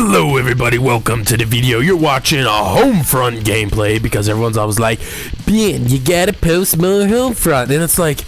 Hello everybody, welcome to the video. You're watching a Homefront gameplay because everyone's always like, Ben, you gotta post more Homefront. And it's like,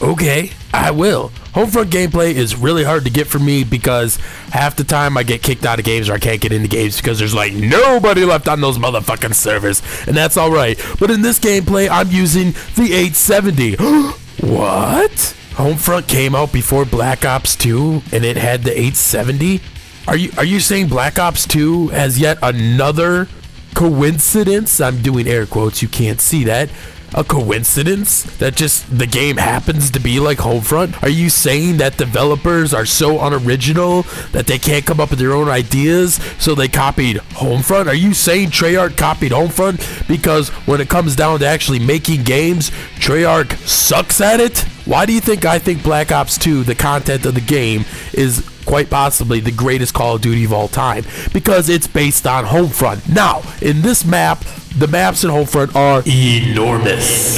okay, I will. Homefront gameplay is really hard to get for me because half the time I get kicked out of games or I can't get into games because there's like nobody left on those motherfucking servers. And that's alright. But in this gameplay, I'm using the 870. What? Homefront came out before Black Ops 2 and it had the 870? Are you saying Black Ops 2 has yet another coincidence? I'm doing air quotes, you can't see that. A coincidence that just the game happens to be like Homefront? Are you saying that developers are so unoriginal that they can't come up with their own ideas, so they copied Homefront? Are you saying Treyarch copied Homefront because when it comes down to actually making games, Treyarch sucks at it? Why do you think I think Black Ops 2, the content of the game, is quite possibly the greatest Call of Duty of all time? Because it's based on Homefront. Now, in this map, the maps in Homefront are enormous.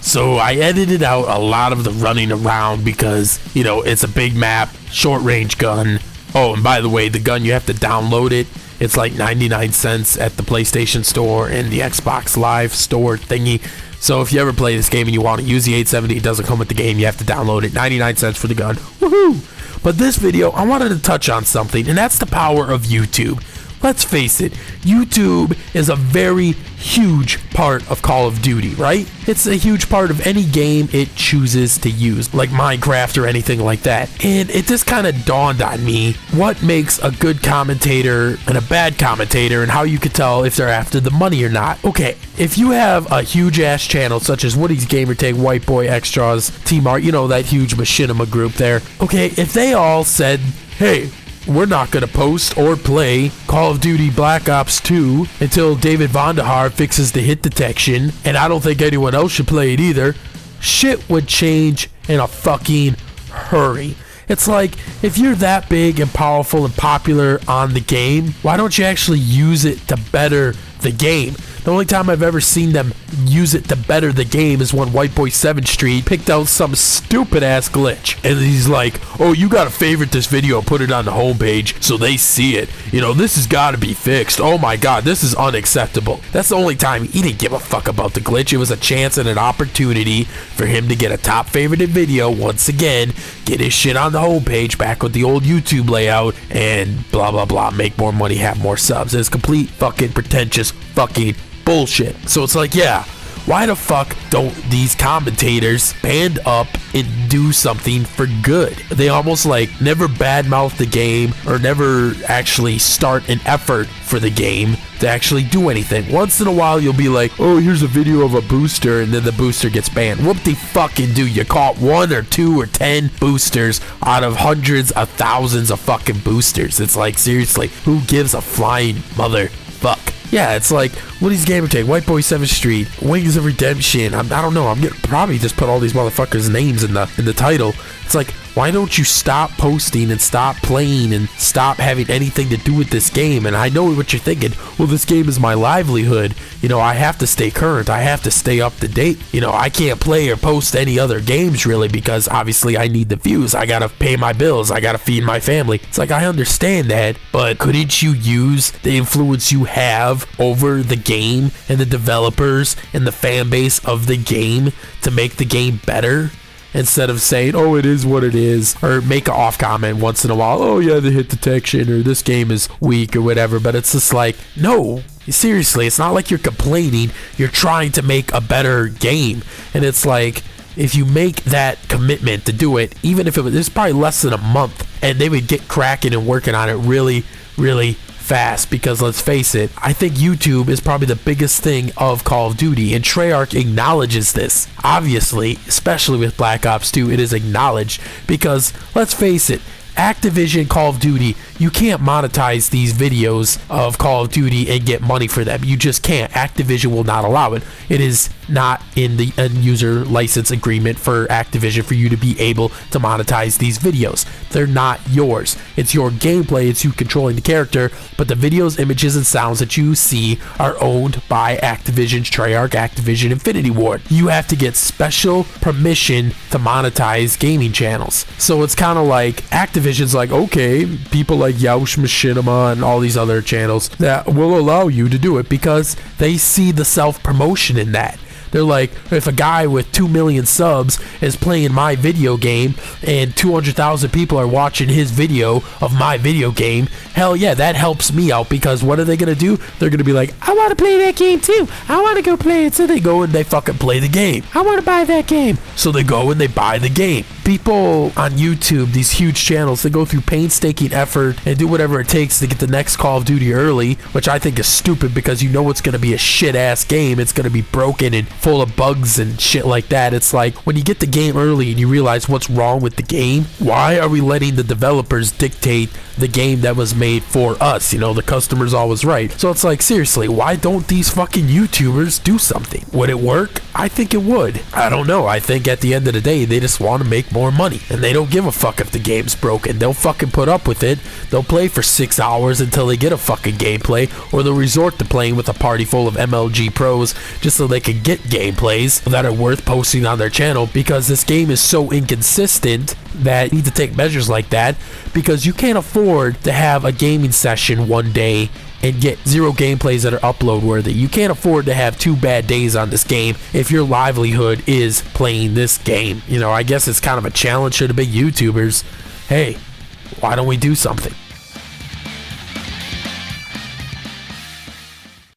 So I edited out a lot of the running around because, you know, it's a big map, short range gun. Oh, and by the way, the gun, you have to download it. It's like 99 cents at the PlayStation Store and the Xbox Live Store thingy. So if you ever play this game and you want to use the 870, it doesn't come with the game. You have to download it. 99 cents for the gun. Woohoo! But this video, I wanted to touch on something, and that's the power of YouTube. Let's face it, YouTube is a very huge part of Call of Duty, right? It's a huge part of any game it chooses to use, like Minecraft or anything like that. And it just kind of dawned on me what makes a good commentator and a bad commentator and how you could tell if they're after the money or not. Okay, if you have a huge ass channel such as Woody's Gamertag, White Boy Extras, Team Art, you know, that huge machinima group there. Okay, if they all said, hey, we're not going to post or play Call of Duty Black Ops 2 until David Vonderhaar fixes the hit detection, and I don't think anyone else should play it either, shit would change in a fucking hurry. It's like, if you're that big and powerful and popular on the game, why don't you actually use it to better the game? The only time I've ever seen them use it to better the game is when White Boy 7th Street picked out some stupid ass glitch. And he's like, oh, you gotta favorite this video and put it on the homepage so they see it. You know, this has gotta be fixed. Oh my god, this is unacceptable. That's the only time he didn't give a fuck about the glitch. It was a chance and an opportunity for him to get a top favorited video once again, get his shit on the homepage back with the old YouTube layout, and blah blah blah, make more money, have more subs. It's complete fucking pretentious fucking bullshit. So it's like, yeah, why the fuck don't these commentators band up and do something for good? They almost like never badmouth the game or never actually start an effort for the game to actually do anything. Once in a while you'll be like, oh, here's a video of a booster, and then the booster gets banned. Whoop de fucking do. You caught 1 or 2 or 10 boosters out of hundreds of thousands of fucking boosters. It's like, seriously, who gives a flying motherfuck? Yeah, it's like Woody's Gamertag, White Boy 7th Street, Wings of Redemption. I don't know. I'm gonna probably just put all these motherfuckers' names in the title. It's like, why don't you stop posting and stop playing and stop having anything to do with this game? And I know what you're thinking. Well, this game is my livelihood. You know, I have to stay current. I have to stay up to date. You know, I can't play or post any other games really because obviously I need the views. I gotta pay my bills. I gotta feed my family. It's like, I understand that, but couldn't you use the influence you have over the game and the developers and the fan base of the game to make the game better? Instead of saying, oh, it is what it is, or make an off comment once in a while, oh yeah, the hit detection, or this game is weak, or whatever. But it's just like, no, seriously, it's not like you're complaining. You're trying to make a better game. And it's like, if you make that commitment to do it, even if it's probably less than a month, and they would get cracking and working on it really, really fast, because let's face it, I think YouTube is probably the biggest thing of Call of Duty, and Treyarch acknowledges this. Obviously, especially with Black Ops 2, it is acknowledged because, let's face it, Activision Call of Duty, you can't monetize these videos of Call of Duty and get money for them. You just can't. Activision will not allow it. It is not in the end user license agreement for Activision for you to be able to monetize these videos. They're not yours. It's your gameplay, it's you controlling the character, but the videos, images, and sounds that you see are owned by Activision's Treyarch, Activision Infinity Ward. You have to get special permission to monetize gaming channels. So it's kind of like Activision Activision's like, okay, people like Yaush Machinima and all these other channels that will allow you to do it because they see the self-promotion in that. They're like, if a guy with 2 million subs is playing my video game and 200,000 people are watching his video of my video game, hell yeah, that helps me out because what are they going to do? They're going to be like, I want to play that game too. I want to go play it. So they go and they fucking play the game. I want to buy that game. So they go and they buy the game. People on YouTube, these huge channels, they go through painstaking effort and do whatever it takes to get the next Call of Duty early, which I think is stupid because you know it's going to be a shit-ass game. It's going to be broken and full of bugs and shit like that. It's like, when you get the game early and you realize what's wrong with the game, why are we letting the developers dictate the game that was made for us? You know, the customer's always right. So it's like, seriously, why don't these fucking YouTubers do something? Would it work? I think it would. I don't know. I think at the end of the day, they just want to make more money and they don't give a fuck if the game's broken. They'll fucking put up with it. They'll play for 6 hours until they get a fucking gameplay, or they'll resort to playing with a party full of MLG pros just so they can get gameplays that are worth posting on their channel, because this game is so inconsistent that you need to take measures like that, because you can't afford to have a gaming session one day and get 0 gameplays that are upload worthy. You can't afford to have 2 bad days on this game if your livelihood is playing this game. You know, I guess it's kind of a challenge to the big YouTubers. Hey, why don't we do something?